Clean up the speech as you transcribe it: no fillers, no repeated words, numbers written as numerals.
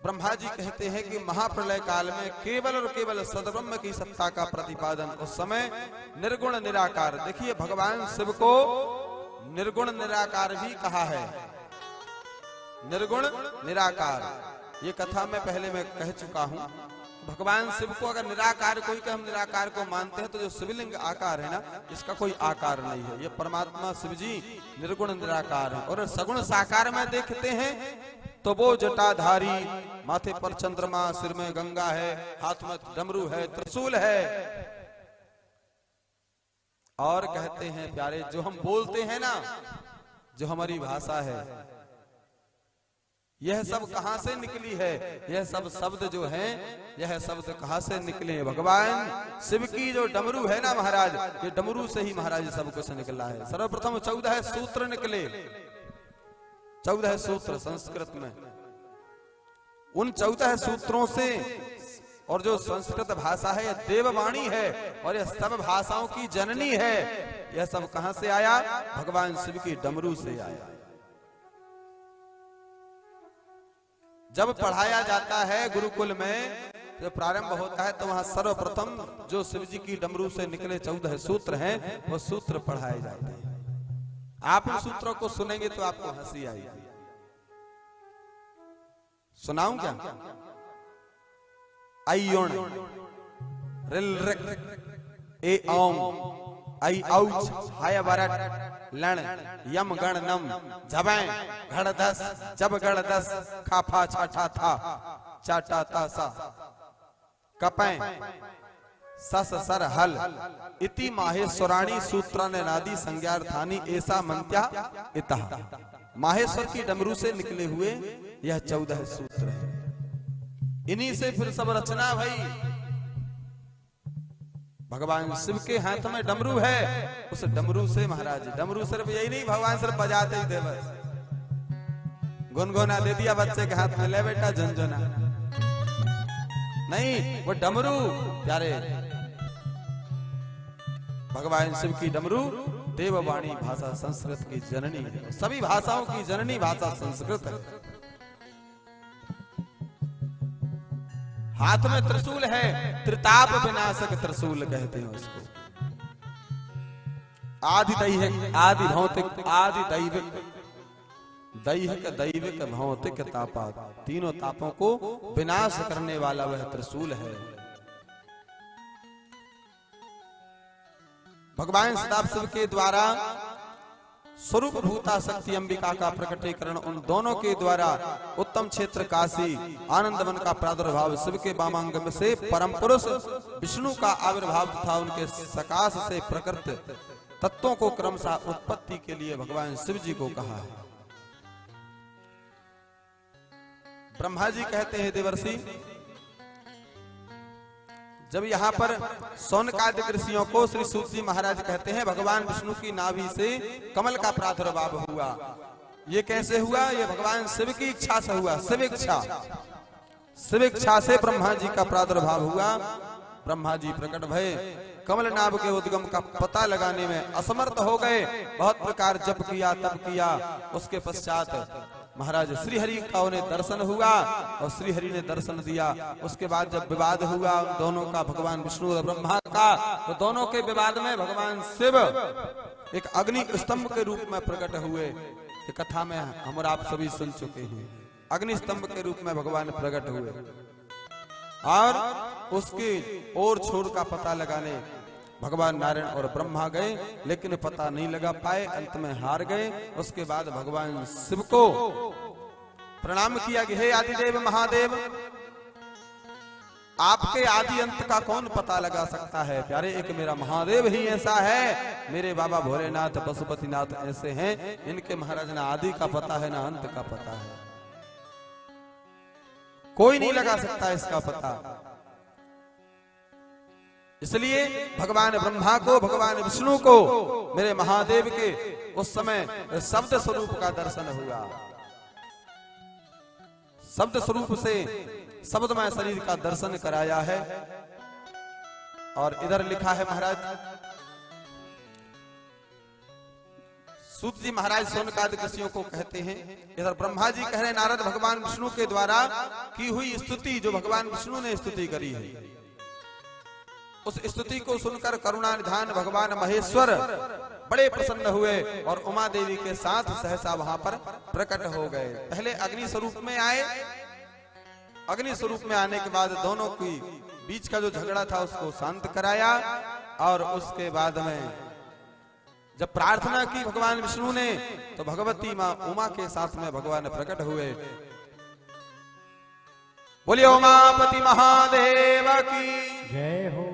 ब्रह्मा जी कहते हैं कि महाप्रलय काल में केवल और केवल सद्ब्रह्म की सत्ता का प्रतिपादन, उस समय निर्गुण निराकार। देखिए भगवान शिव को निर्गुण निराकार भी कहा है, निर्गुण निराकार। ये कथा मैं पहले में कह चुका हूं। भगवान शिव को अगर निराकार कोई के हम निराकार को मानते हैं तो जो शिवलिंग आकार है ना, इसका कोई आकार नहीं है। ये परमात्मा शिव जी निर्गुण निराकार है। और सगुण साकार में देखते हैं तो वो जटाधारी, माथे पर चंद्रमा, सिर में गंगा है, हाथ में डमरू है, त्रिशूल है। और कहते हैं प्यारे, जो हम बोलते हैं ना, जो हमारी भाषा है, यह सब कहां से निकली है? यह सब शब्द जो हैं, यह शब्द कहां से निकले? भगवान शिव की जो डमरू है ना महाराज, ये डमरू से ही महाराज सब कुछ निकला है। सर्वप्रथम 14 सूत्र निकले, 14 सूत्र संस्कृत में। उन 14 सूत्रों से, और जो संस्कृत भाषा है यह देववाणी है और यह सब भाषाओं की जननी है। यह सब कहां से आया? भगवान शिव की डमरू से आया। जब पढ़ाया जाता है गुरुकुल में, जब प्रारंभ होता है तो वहां सर्वप्रथम जो शिव जी की डमरू से निकले 14 सूत्र हैं, वो सूत्र पढ़ाए जाते हैं। आप उन सूत्रों को सुनेंगे तो आपको हंसी आएगी। सुनाऊं क्या? आयोण, रिल रिक, ए ओम, आई औच, हाय वरट, लण, यम गण नम, झबैं, घड़ दस, जब गण दस, खाफा छाठा था, चाटा ता सा, कपैं, सस सर हल, इति माहेश्वराणी सूत्रान नादी संज्ञार्थानी ऐसा मंत्या इतः। माहेश्वर की डमरू से निकले हुए यह 14 सूत्र है। इन्हीं से फिर सब रचना भई। भगवान शिव के हाथ में डमरू है, उस डमरू से महाराज, डमरू सिर्फ यही नहीं, भगवान सिर्फ बजाते ही थे बस। गुनगुना दे दिया बच्चे के हाथ में, ले बेटा झुनझुना नहीं, वो डमरू प्यारे। भगवान शिव की डमरू देववाणी भाषा संस्कृत की जननी है। सभी भाषाओं की जननी भाषा संस्कृत है। हाथ में त्रिशूल है, त्रिताप विनाशक त्रिशूल कहते हैं उसको। आदि दैहिक, आदि भौतिक, आदि दैविक, दैहिक दैविक भौतिक तापा, तीनों तापों को विनाश करने वाला वह त्रिशूल है। भगवान सदाशिव के द्वारा स्वरूप भूता शक्ति अंबिका का प्रकटीकरण, उन दोनों के द्वारा उत्तम क्षेत्र काशी आनंदवन का प्रादुर्भाव, शिव के वामांग से परम पुरुष विष्णु का आविर्भाव तथा उनके सकाश से प्रकृत तत्वों को क्रमशः उत्पत्ति के लिए भगवान शिव जी को कहा है। ब्रह्मा जी कहते हैं देवर्षि, जब यहाँ पर सौनकादि ऋषियों को श्री सूत जी महाराज कहते हैं भगवान विष्णु की नाभि से कमल का प्रादुर्भाव हुआ। ये कैसे हुआ? ये भगवान शिव की इच्छा से हुआ। शिव इच्छा, शिव इच्छा से ब्रह्मा जी का प्रादुर्भाव हुआ। ब्रह्मा जी प्रकट भये, कमल नाभ के उद्गम का पता लगाने में असमर्थ हो गए। बहुत प्रकार जप किया, तप किया। उसके पश्चात महाराज श्रीहरि का उन्हें दर्शन हुआ और श्रीहरि ने दर्शन दिया। उसके बाद जब विवाद हुआ दोनों का, भगवान विष्णु और ब्रह्मा का, तो दोनों के विवाद में भगवान शिव एक अग्नि स्तंभ के रूप में प्रकट हुए। ये कथा में हम और आप सभी सुन चुके हैं। अग्नि स्तंभ के रूप में भगवान प्रकट हुए और उसके ओर छोर का पता लगाने भगवान नारायण और ब्रह्मा गए, लेकिन पता नहीं लगा पाए, अंत में हार गए। उसके बाद भगवान शिव को प्रणाम किया कि हे आदिदेव महादेव, आपके आदि अंत का कौन पता लगा सकता है? प्यारे एक मेरा महादेव ही ऐसा है, मेरे बाबा भोलेनाथ पशुपतिनाथ ऐसे हैं, इनके महाराज ना आदि का पता है ना अंत का पता है, कोई नहीं लगा सकता इसका पता। इसलिए भगवान ब्रह्मा को, भगवान विष्णु को, मेरे महादेव के उस समय शब्द स्वरूप का दर्शन हुआ। शब्द स्वरूप से शब्दमय शरीर का दर्शन कराया है। और इधर लिखा है महाराज, सूत जी महाराज शौनकादिक ऋषियों को कहते हैं। इधर ब्रह्मा जी कह रहे हैं नारद भगवान विष्णु के द्वारा की हुई स्तुति जो भगवान विष्णु ने स्तुति करी है, उस स्तुति को सुनकर करुणा निधान भगवान महेश्वर बड़े प्रसन्न हुए और उमा देवी के साथ सहसा वहां पर प्रकट हो गए। पहले अग्नि स्वरूप में आए, अग्नि स्वरूप में आने के बाद दोनों की बीच का जो झगड़ा था उसको शांत कराया और उसके बाद में जब प्रार्थना की भगवान विष्णु ने तो भगवती मां उमा के साथ में भगवान प्रकट हुए। बोलिए उमापति महादेव की जय हो।